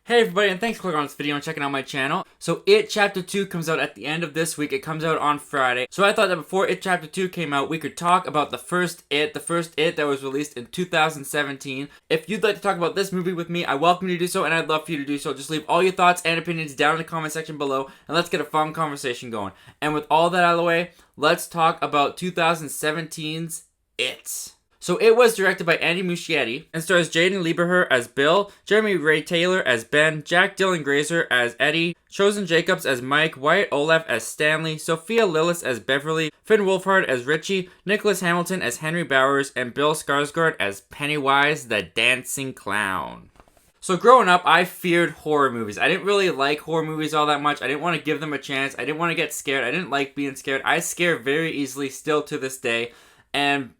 Hey everybody, and thanks for clicking on this video and checking out my channel. So It Chapter 2 comes out at the end of this week. It comes out on Friday. So I thought that before It Chapter 2 came out, we could talk about the first It that was released in 2017. If you'd like to talk about this movie with me, I welcome you to do so, and I'd love for you to do so. Just leave all your thoughts and opinions down in the comment section below, and let's get a fun conversation going. And with all that out of the way, let's talk about 2017's It. So It was directed by Andy Muschietti and stars Jaden Lieberher as Bill, Jeremy Ray Taylor as Ben, Jack Dylan Grazer as Eddie, Chosen Jacobs as Mike, Wyatt Oleff as Stanley, Sophia Lillis as Beverly, Finn Wolfhard as Richie, Nicholas Hamilton as Henry Bowers, and Bill Skarsgård as Pennywise the Dancing Clown. So growing up, I feared horror movies. I didn't really like horror movies all that much. I didn't want to give them a chance. I didn't want to get scared. I didn't like being scared. I scare very easily still to this day. And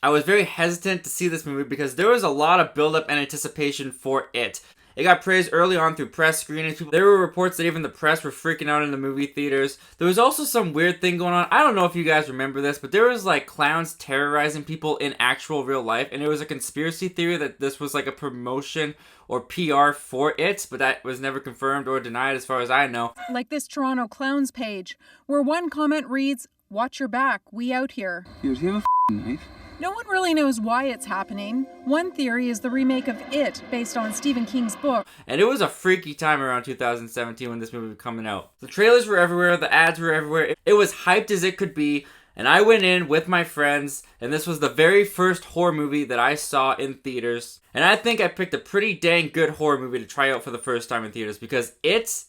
I was very hesitant to see this movie because there was a lot of build-up and anticipation for it. It got praised early on through press screenings. There were reports that even the press were freaking out in the movie theaters. There was also some weird thing going on. I don't know if you guys remember this, but there was like clowns terrorizing people in actual real life, and it was a conspiracy theory that this was like a promotion or PR for it, but that was never confirmed or denied as far as I know. Like this Toronto Clowns page, where one comment reads, "Watch your back, we out here." Dude, do you have a knife? No one really knows why it's happening. One theory is the remake of It, based on Stephen King's book. And it was a freaky time around 2017 when this movie was coming out. The trailers were everywhere, the ads were everywhere. It was hyped as it could be, and I went in with my friends, and this was the very first horror movie that I saw in theaters. And I think I picked a pretty dang good horror movie to try out for the first time in theaters because it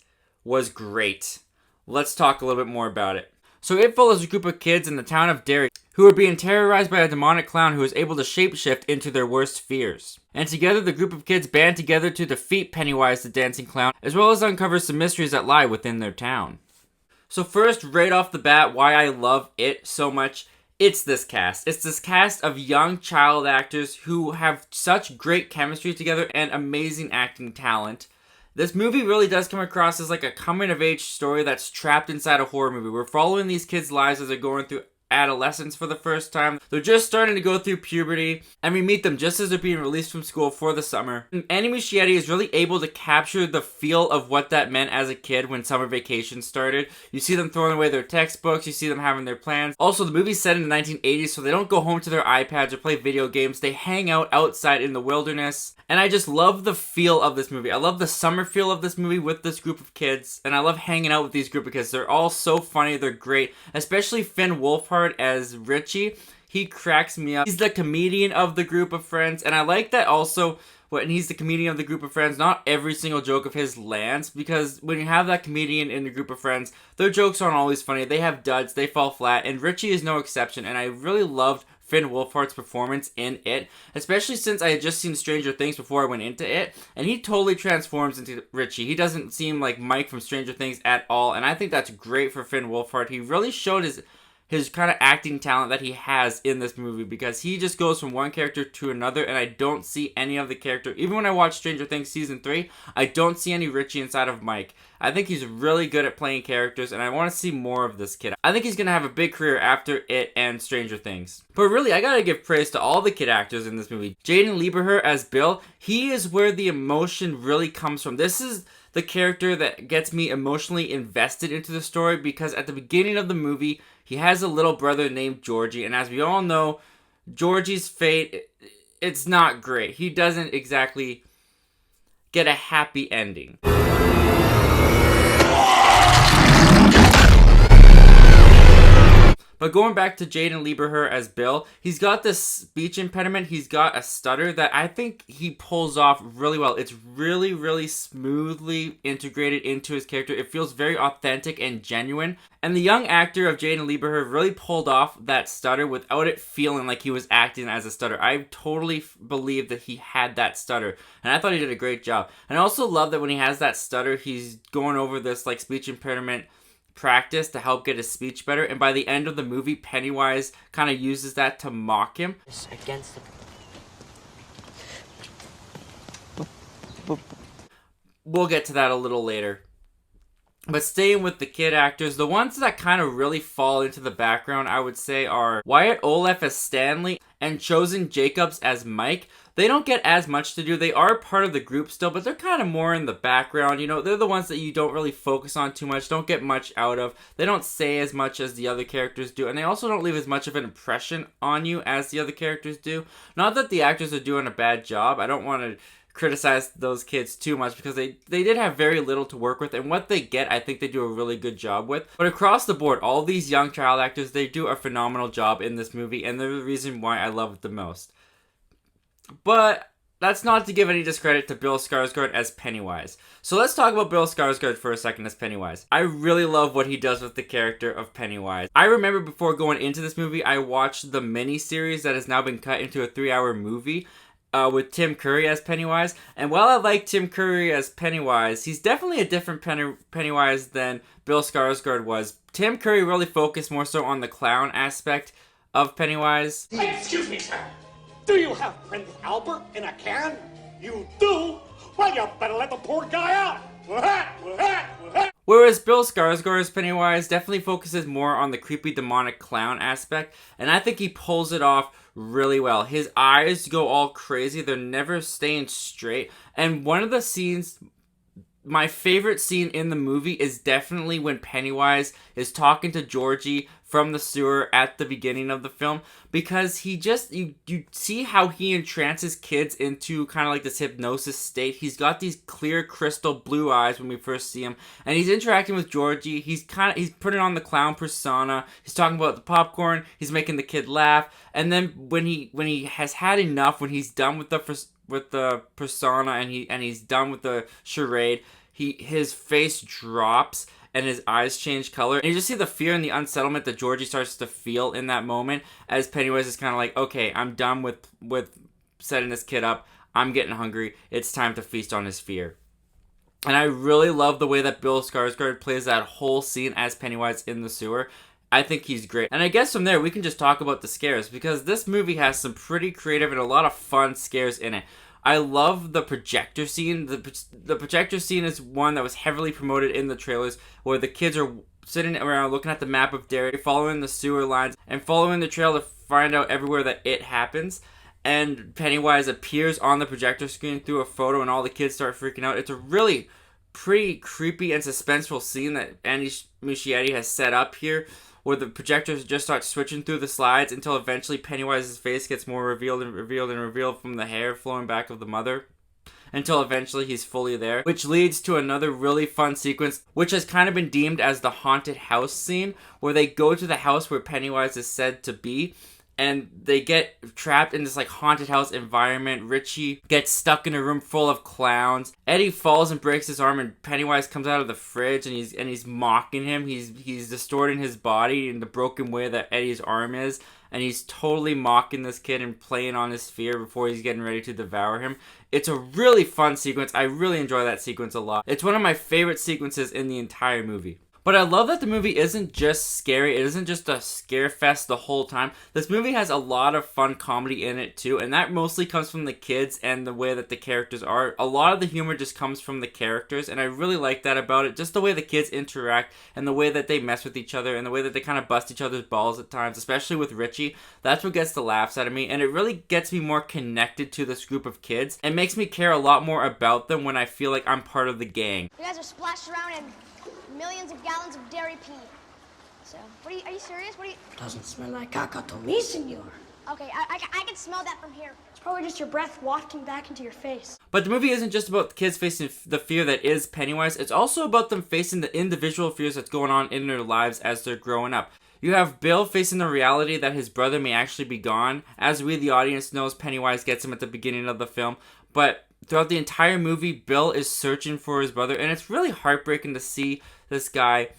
was great. Let's talk a little bit more about it. So It follows a group of kids in the town of Derry who are being terrorized by a demonic clown who is able to shapeshift into their worst fears. And together, the group of kids band together to defeat Pennywise the Dancing Clown, as well as uncover some mysteries that lie within their town. So first, right off the bat, why I love It so much, it's this cast. It's this cast of young child actors who have such great chemistry together and amazing acting talent. This movie really does come across as like a coming-of-age story that's trapped inside a horror movie. We're following these kids' lives as they're going through adolescence for the first time. They're just starting to go through puberty, and we meet them just as they're being released from school for the summer. And Andy Muschietti is really able to capture the feel of what that meant as a kid when summer vacation started. You see them throwing away their textbooks, you see them having their plans. Also, the movie's set in the 1980s, so they don't go home to their iPads or play video games. They hang out outside in the wilderness. And I just love the feel of this movie. I love the summer feel of this movie with this group of kids. And I love hanging out with these group because they're all so funny. They're great. Especially Finn Wolfhard as Richie. He cracks me up. He's the comedian of the group of friends. And I like that also when he's the comedian of the group of friends, not every single joke of his lands. Because when you have that comedian in the group of friends, their jokes aren't always funny. They have duds. They fall flat. And Richie is no exception. And I really loved Finn Wolfhard's performance in It, especially since I had just seen Stranger Things before I went into It, and he totally transforms into Richie. He doesn't seem like Mike from Stranger Things at all, and I think that's great for Finn Wolfhard. He really showed his kind of acting talent that he has in this movie because he just goes from one character to another, and I don't see any of the character. Even when I watch Stranger Things Season 3, I don't see any Richie inside of Mike. I think he's really good at playing characters, and I want to see more of this kid. I think he's going to have a big career after It and Stranger Things. But really, I gotta give praise to all the kid actors in this movie. Jaden Lieberher as Bill, he is where the emotion really comes from. This is the character that gets me emotionally invested into the story because at the beginning of the movie, he has a little brother named Georgie, and as we all know, Georgie's fate, it's not great. He doesn't exactly get a happy ending. But going back to Jaden Lieberher as Bill, he's got this speech impediment. He's got a stutter that I think he pulls off really well. It's really, really smoothly integrated into his character. It feels very authentic and genuine. And the young actor of Jaden Lieberher really pulled off that stutter without it feeling like he was acting as a stutter. I totally believe that he had that stutter. And I thought he did a great job. And I also love that when he has that stutter, he's going over this like speech impairment practice to help get his speech better, and by the end of the movie, Pennywise kind of uses that to mock him. Against the... We'll get to that a little later. But staying with the kid actors, the ones that kind of really fall into the background, I would say, are Wyatt Oleff as Stanley and Chosen Jacobs as Mike. They don't get as much to do. They are part of the group still, but they're kind of more in the background. You know, they're the ones that you don't really focus on too much, don't get much out of. They don't say as much as the other characters do, and they also don't leave as much of an impression on you as the other characters do. Not that the actors are doing a bad job. I don't want to criticize those kids too much because they did have very little to work with, and what they get I think they do a really good job with. But across the board, all these young child actors, they do a phenomenal job in this movie, and they're the reason why I love it the most. But that's not to give any discredit to Bill Skarsgård as Pennywise. So let's talk about Bill Skarsgård for a second as Pennywise. I really love what he does with the character of Pennywise. I remember before going into this movie, I watched the mini-series that has now been cut into a 3-hour movie with Tim Curry as Pennywise. And while I like Tim Curry as Pennywise, he's definitely a different Pennywise than Bill Skarsgård was. Tim Curry really focused more so on the clown aspect of Pennywise. Excuse me, sir. Do you have Prince Albert in a can? You do? Well, you better let the poor guy out. Whereas Bill Skarsgård's Pennywise definitely focuses more on the creepy demonic clown aspect, and I think he pulls it off really well. His eyes go all crazy, they're never staying straight, and one of the scenes, my favorite scene in the movie is definitely when Pennywise is talking to Georgie from the sewer at the beginning of the film, because he just, you see how he entrances kids into kind of like this hypnosis state. He's got these clear crystal blue eyes when we first see him, and he's interacting with Georgie. He's putting on the clown persona. He's talking about the popcorn. He's making the kid laugh, and then when he has had enough, when he's done with the persona and he's done with the charade, his face drops and his eyes change color, and you just see the fear and the unsettlement that Georgie starts to feel in that moment as Pennywise is kind of like, okay, I'm done with setting this kid up. I'm getting hungry. It's time to feast on his fear. And I really love the way that Bill Skarsgård plays that whole scene as Pennywise in the sewer. I think he's great. And I guess from there we can just talk about the scares, because this movie has some pretty creative and a lot of fun scares in it. I love the projector scene. The projector scene is one that was heavily promoted in the trailers, where the kids are sitting around looking at the map of Derry, following the sewer lines, and following the trail to find out everywhere that it happens. And Pennywise appears on the projector screen through a photo, and all the kids start freaking out. It's a really pretty creepy and suspenseful scene that Andy Muschietti has set up here, where the projectors just start switching through the slides until eventually Pennywise's face gets more revealed from the hair flowing back of the mother, until eventually he's fully there, which leads to another really fun sequence, which has kind of been deemed as the haunted house scene, where they go to the house where Pennywise is said to be, and they get trapped in this like haunted house environment. Richie gets stuck in a room full of clowns. Eddie falls and breaks his arm, and Pennywise comes out of the fridge and he's mocking him. He's distorting his body in the broken way that Eddie's arm is, and he's totally mocking this kid and playing on his fear before he's getting ready to devour him. It's a really fun sequence. I really enjoy that sequence a lot. It's one of my favorite sequences in the entire movie. But I love that the movie isn't just scary. It isn't just a scare fest the whole time. This movie has a lot of fun comedy in it too, and that mostly comes from the kids and the way that the characters are. A lot of the humor just comes from the characters, and I really like that about it. Just the way the kids interact, and the way that they mess with each other, and the way that they kind of bust each other's balls at times, especially with Richie. That's what gets the laughs out of me, and it really gets me more connected to this group of kids. It makes me care a lot more about them when I feel like I'm part of the gang. You guys are splashed around in millions of gallons of dairy pee. So, are you serious? Doesn't smell like caca to me, senor. Okay, I can smell that from here. It's probably just your breath wafting back into your face. But the movie isn't just about the kids facing the fear that is Pennywise. It's also about them facing the individual fears that's going on in their lives as they're growing up. You have Bill facing the reality that his brother may actually be gone. As we, the audience, knows, Pennywise gets him at the beginning of the film. But throughout the entire movie, Bill is searching for his brother, and it's really heartbreaking to see this guy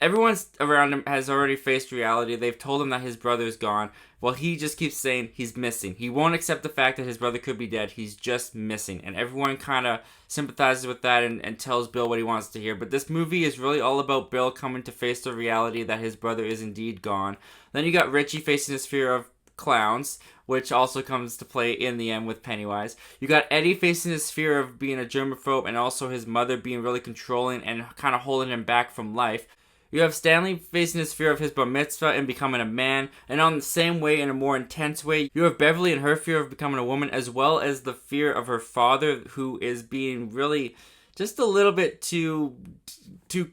everyone's around him has already faced reality. They've told him that his brother is gone. Well, he just keeps saying he's missing. He won't accept the fact that his brother could be dead. He's just missing. And everyone kind of sympathizes with that and tells Bill what he wants to hear. But this movie is really all about Bill coming to face the reality that his brother is indeed gone. Then you got Richie facing his fear of clowns, which also comes to play in the end with Pennywise. You got Eddie facing his fear of being a germaphobe, and also his mother being really controlling and kind of holding him back from life. You have Stanley facing his fear of his bar mitzvah and becoming a man, and on the same way, in a more intense way, you have Beverly and her fear of becoming a woman, as well as the fear of her father, who is being really just a little bit too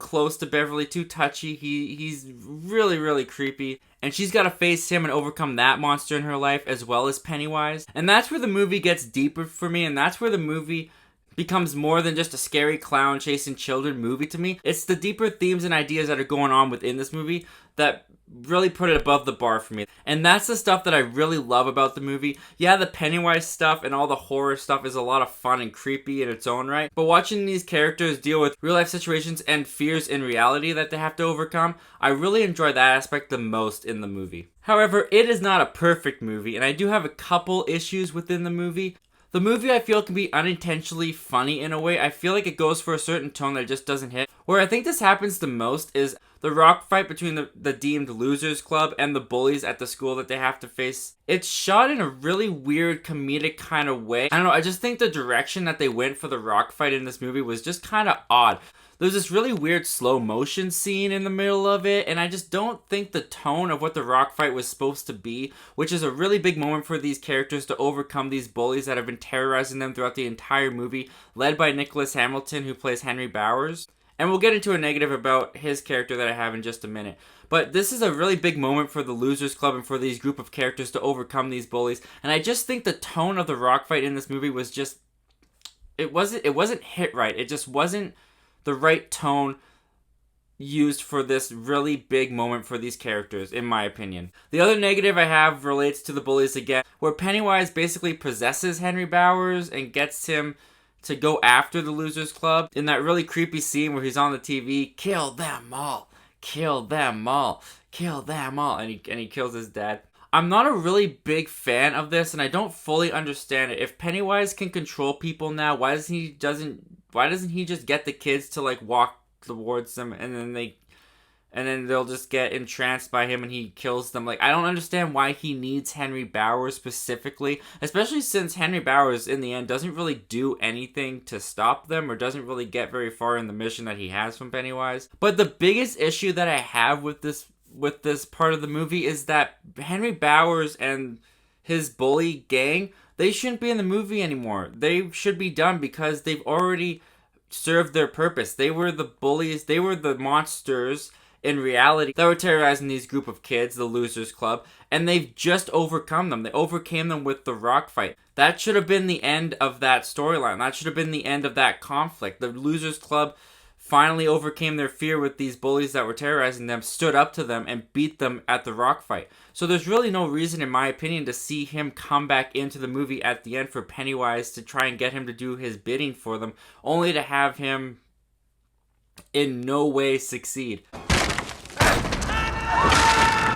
close to Beverly, too touchy. He's really, really creepy. And she's got to face him and overcome that monster in her life, as well as Pennywise. And that's where the movie gets deeper for me, and that's where the movie becomes more than just a scary clown chasing children movie to me. It's the deeper themes and ideas that are going on within this movie that really put it above the bar for me. And that's the stuff that I really love about the movie. Yeah, the Pennywise stuff and all the horror stuff is a lot of fun and creepy in its own right, but watching these characters deal with real life situations and fears in reality that they have to overcome, I really enjoy that aspect the most in the movie. However, it is not a perfect movie, and I do have a couple issues within the movie. The movie, I feel, can be unintentionally funny in a way. I feel like it goes for a certain tone that just doesn't hit. Where I think this happens the most is the rock fight between the deemed losers club and the bullies at the school that they have to face. It's shot in a really weird comedic kind of way. I don't know, I just think the direction that they went for the rock fight in this movie was just kind of odd. There's this really weird slow motion scene in the middle of it, and I just don't think the tone of what the rock fight was supposed to be, which is a really big moment for these characters to overcome these bullies that have been terrorizing them throughout the entire movie, led by Nicholas Hamilton, who plays Henry Bowers. And we'll get into a negative about his character that I have in just a minute. But this is a really big moment for the Losers Club and for these group of characters to overcome these bullies. And I just think the tone of the rock fight in this movie was just... It wasn't hit right. It just wasn't the right tone used for this really big moment for these characters, in my opinion. The other negative I have relates to the bullies again, where Pennywise basically possesses Henry Bowers and gets him to go after the Losers Club in that really creepy scene where he's on the TV, kill them all, kill them all, kill them all, and he kills his dad. I'm not a really big fan of this, and I don't fully understand it. If Pennywise can control people now, why doesn't he just get the kids to like walk towards them and then they'll just get entranced by him and he kills them? Like, I don't understand why he needs Henry Bowers specifically, especially since Henry Bowers in the end doesn't really do anything to stop them or doesn't really get very far in the mission that he has from Pennywise. But the biggest issue that I have with this part of the movie is that Henry Bowers and his bully gang, they shouldn't be in the movie anymore. They should be done because they've already served their purpose. They were the bullies, they were the monsters in reality that were terrorizing these group of kids, the Losers Club, and they've just overcome them. They overcame them with the rock fight. That should have been the end of that storyline. That should have been the end of that conflict. The Losers Club finally overcame their fear with these bullies that were terrorizing them, stood up to them, and beat them at the rock fight. So there's really no reason, in my opinion, to see him come back into the movie at the end for Pennywise to try and get him to do his bidding for them, only to have him in no way succeed.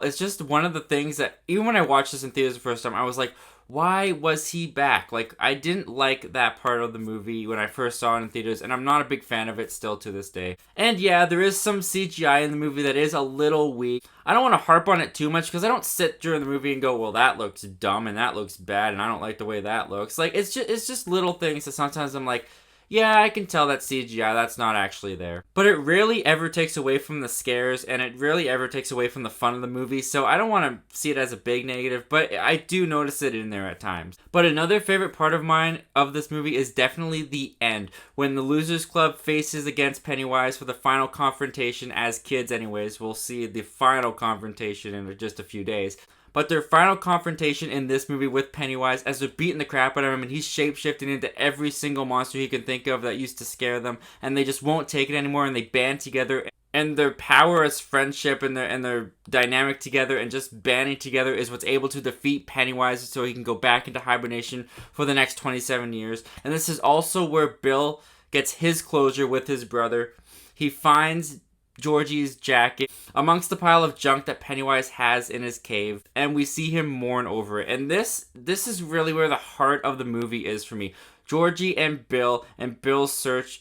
It's just one of the things that, even when I watched this in theaters the first time, I was like, why was he back? Like, I didn't like that part of the movie when I first saw it in theaters, and I'm not a big fan of it still to this day. And yeah, there is some CGI in the movie that is a little weak. I don't want to harp on it too much, because I don't sit during the movie and go, well, that looks dumb, and that looks bad, and I don't like the way that looks. Like, it's just little things that sometimes I'm like, yeah, I can tell that's CGI, that's not actually there. But it rarely ever takes away from the scares, and it rarely ever takes away from the fun of the movie, so I don't want to see it as a big negative, but I do notice it in there at times. But another favorite part of mine of this movie is definitely the end, when the Losers Club faces against Pennywise for the final confrontation as kids anyways. We'll see the final confrontation in just a few days. But their final confrontation in this movie with Pennywise, as they're beating the crap out of him and he's shape-shifting into every single monster he can think of that used to scare them, and they just won't take it anymore, and they band together, and their power as friendship and their dynamic together and just banding together is what's able to defeat Pennywise so he can go back into hibernation for the next 27 years. And this is also where Bill gets his closure with his brother. He finds Georgie's jacket amongst the pile of junk that Pennywise has in his cave, and we see him mourn over it. And this is really where the heart of the movie is for me. Georgie and Bill's search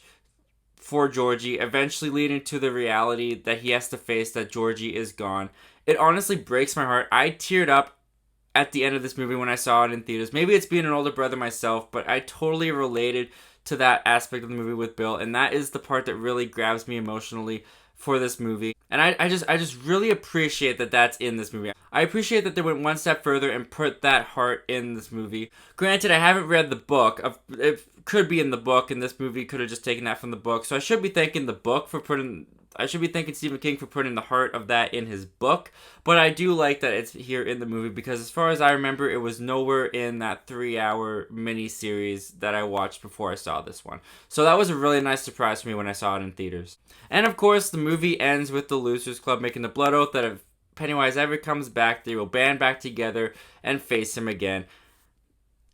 for Georgie, eventually leading to the reality that he has to face that Georgie is gone. It honestly breaks my heart. I teared up at the end of this movie when I saw it in theaters. Maybe it's being an older brother myself, but I totally related to that aspect of the movie with Bill, and that is the part that really grabs me emotionally for this movie. And I just really appreciate that that's in this movie. I appreciate that they went one step further and put that heart in this movie. Granted, I haven't read the book. It could be in the book, and this movie could have just taken that from the book. So I should be thanking the book for putting... I should be thanking Stephen King for putting the heart of that in his book. But I do like that it's here in the movie, because as far as I remember, it was nowhere in that 3-hour mini-series that I watched before I saw this one. So that was a really nice surprise for me when I saw it in theaters. And of course, the movie ends with the Losers Club making the blood oath that if Pennywise ever comes back, they will band back together and face him again,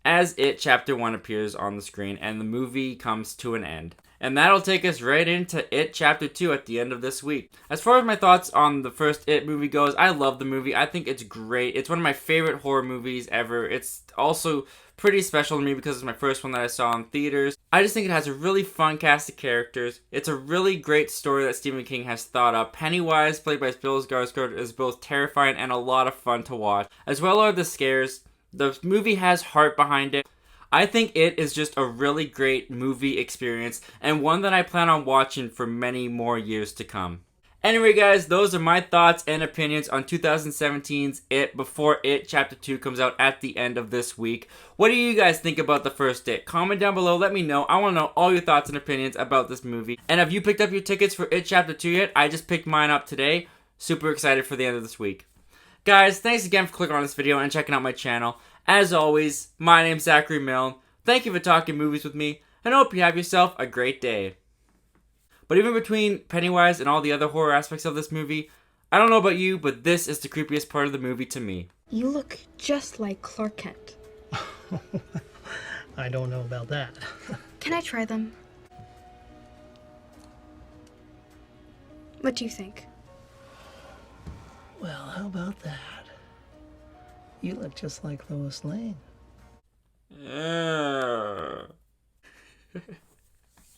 as It Chapter 1 appears on the screen and the movie comes to an end. And that'll take us right into It Chapter 2 at the end of this week. As far as my thoughts on the first It movie goes, I love the movie. I think it's great. It's one of my favorite horror movies ever. It's also pretty special to me because it's my first one that I saw in theaters. I just think it has a really fun cast of characters. It's a really great story that Stephen King has thought up. Pennywise, played by Bill Skarsgård, is both terrifying and a lot of fun to watch. As well are the scares. The movie has heart behind it. I think it is just a really great movie experience, and one that I plan on watching for many more years to come. Anyway guys, those are my thoughts and opinions on 2017's It before It Chapter 2 comes out at the end of this week. What do you guys think about the first It? Comment down below, let me know. I want to know all your thoughts and opinions about this movie. And have you picked up your tickets for It Chapter 2 yet? I just picked mine up today. Super excited for the end of this week. Guys, thanks again for clicking on this video and checking out my channel. As always, my name's Zachary Milne. Thank you for talking movies with me, and I hope you have yourself a great day. But even between Pennywise and all the other horror aspects of this movie, I don't know about you, but this is the creepiest part of the movie to me. You look just like Clark Kent. I don't know about that. Can I try them? What do you think? Well, how about that? You look just like Lois Lane. Yeah.